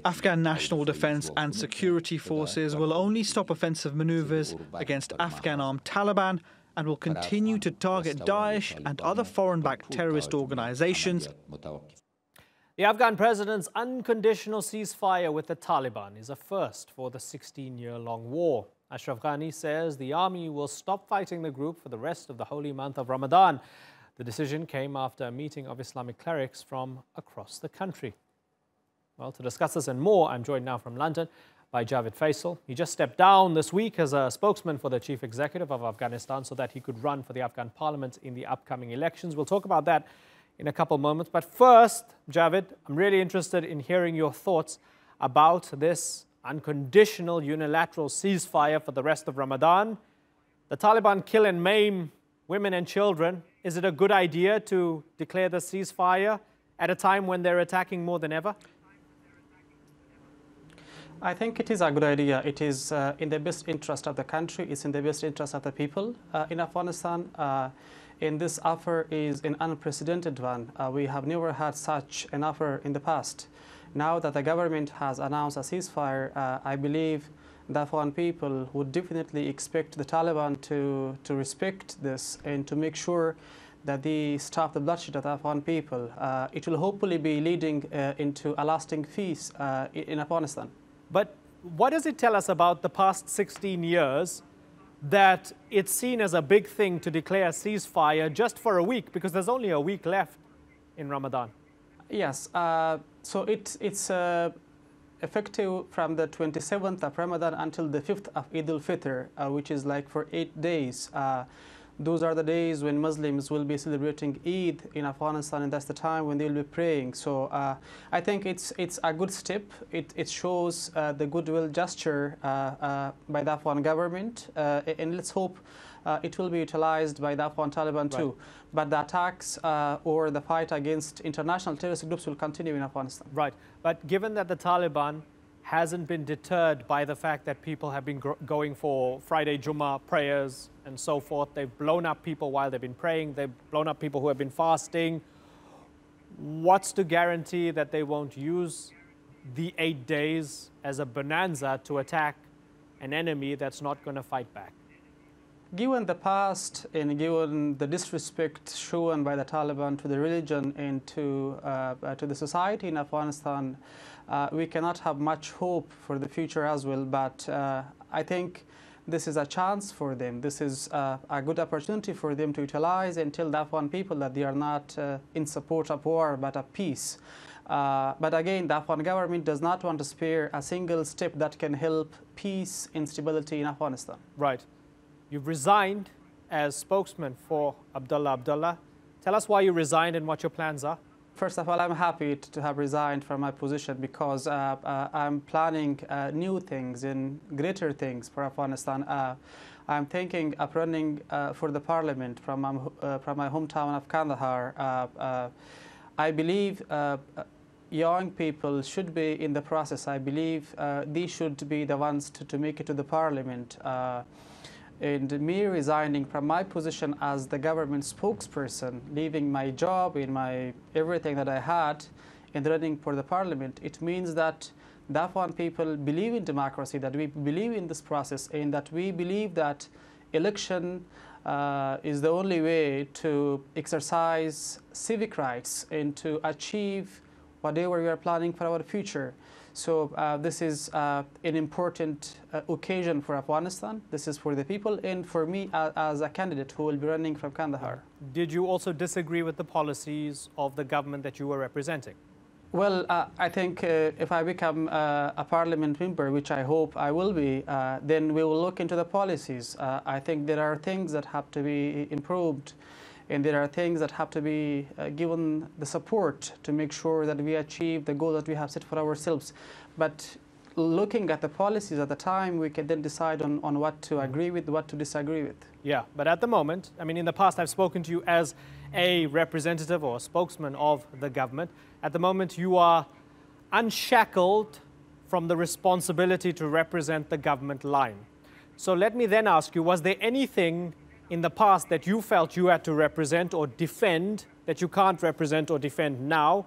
Afghan National Defense and Security Forces will only stop offensive maneuvers against Afghan armed Taliban and will continue to target Daesh and other foreign-backed terrorist organizations. The Afghan president's unconditional ceasefire with the Taliban is a first for the 16-year-long war. Ashraf Ghani says the army will stop fighting the group for the rest of the holy month of Ramadan. The decision came after a meeting of Islamic clerics from across the country. Well, to discuss this and more, I'm joined now from London by Javid Faisal. He just stepped down this week as a spokesman for the chief executive of Afghanistan so that he could run for the Afghan parliament in the upcoming elections. We'll talk about that in a couple of moments. But first, Javid, I'm really interested in hearing your thoughts about this unconditional unilateral ceasefire for the rest of Ramadan. The Taliban kill and maim women and children. Is it a good idea to declare the ceasefire at a time when they're attacking more than ever? I think it is a good idea. It is in the best interest of the country. It's in the best interest of the people in Afghanistan. And this offer is an unprecedented one. We have never had such an offer in the past. Now that the government has announced a ceasefire, I believe the Afghan people would definitely expect the Taliban to respect this and to make sure that they stop the bloodshed of the Afghan people. It will hopefully be leading into a lasting peace in Afghanistan. But what does it tell us about the past 16 years that it's seen as a big thing to declare a ceasefire just for a week, because there's only a week left in Ramadan? Yes, so it's effective from the 27th of Ramadan until the 5th of Ul-fitr, which is like for 8 days. Those are the days when Muslims will be celebrating Eid in Afghanistan, and that's the time when they will be praying. So I think it's a good step. It shows the goodwill gesture by the Afghan government, and let's hope it will be utilized by the Afghan Taliban too. Right. But the attacks or the fight against international terrorist groups will continue in Afghanistan. Right. But given that the Taliban hasn't been deterred by the fact that people have been going for Friday Jummah prayers and so forth. They've blown up people while they've been praying. They've blown up people who have been fasting. What's to guarantee that they won't use the 8 days as a bonanza to attack an enemy that's not going to fight back? Given the past and given the disrespect shown by the Taliban to the religion and to the society in Afghanistan, we cannot have much hope for the future as well. But I think this is a chance for them. This is a good opportunity for them to utilize and tell the Afghan people that they are not in support of war, but of peace. But again, the Afghan government does not want to spare a single step that can help peace and stability in Afghanistan. Right. You've resigned as spokesman for Abdullah. Tell us why you resigned and what your plans are. First of all, I'm happy to have resigned from my position because I'm planning new things and greater things for Afghanistan. I'm thinking of running for the parliament from my hometown of Kandahar. I believe young people should be in the process. I believe they should be the ones to make it to the parliament. And me resigning from my position as the government spokesperson, leaving my job and my everything that I had and running for the parliament, it means that the Afghan people believe in democracy, that we believe in this process, and that we believe that election is the only way to exercise civic rights and to achieve whatever we are planning for our future. So this is an important occasion for Afghanistan. This is for the people and for me as a candidate who will be running from Kandahar. Did you also disagree with the policies of the government that you were representing? Well, I think if I become a parliament member, which I hope I will be, then we will look into the policies. I think there are things that have to be improved, and there are things that have to be given the support to make sure that we achieve the goal that we have set for ourselves. But looking at the policies at the time, we can then decide on what to agree with, what to disagree with. Yeah, but at the moment, I mean, in the past, I've spoken to you as a representative or a spokesman of the government. At the moment, you are unshackled from the responsibility to represent the government line. So let me then ask you, was there anything in the past that you felt you had to represent or defend that you can't represent or defend now?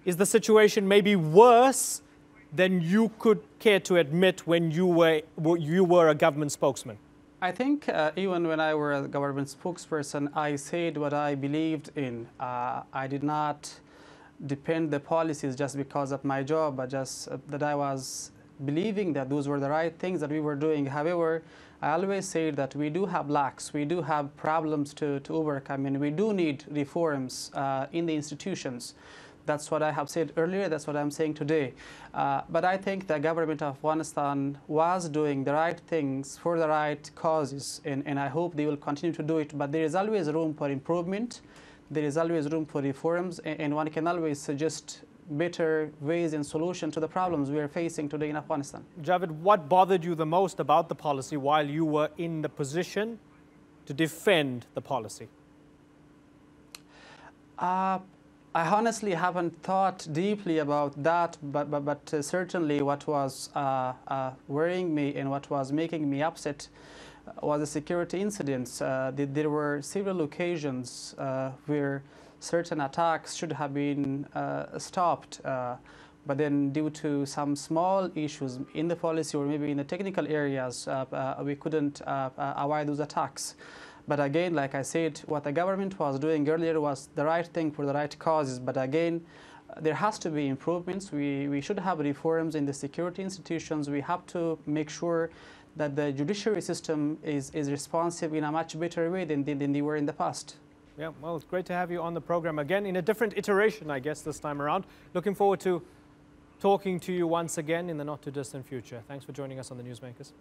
Is the situation maybe worse than you could care to admit when you were a government spokesman? I think even when I were a government spokesperson, I said what I believed in. I did not depend the policies just because of my job, but just that I was believing that those were the right things that we were doing. However, I always say that we do have lacks, we do have problems to overcome, and we do need reforms in the institutions. That's what I have said earlier, that's what I'm saying today. But I think the government of Afghanistan was doing the right things for the right causes, and I hope they will continue to do it. But there is always room for improvement, there is always room for reforms, and one can always suggest better ways and solutions to the problems we are facing today in Afghanistan. Javid, what bothered you the most about the policy while you were in the position to defend the policy? I honestly haven't thought deeply about that, but certainly what was worrying me and what was making me upset was the security incidents. There were several occasions where certain attacks should have been stopped, but then due to some small issues in the policy or maybe in the technical areas, we couldn't avoid those attacks. But again, like I said, what the government was doing earlier was the right thing for the right causes. But again, there has to be improvements. We should have reforms in the security institutions. We have to make sure that the judiciary system is responsive in a much better way than they were in the past. Yeah, well, it's great to have you on the program again in a different iteration, I guess, this time around. Looking forward to talking to you once again in the not-too-distant future. Thanks for joining us on the Newsmakers.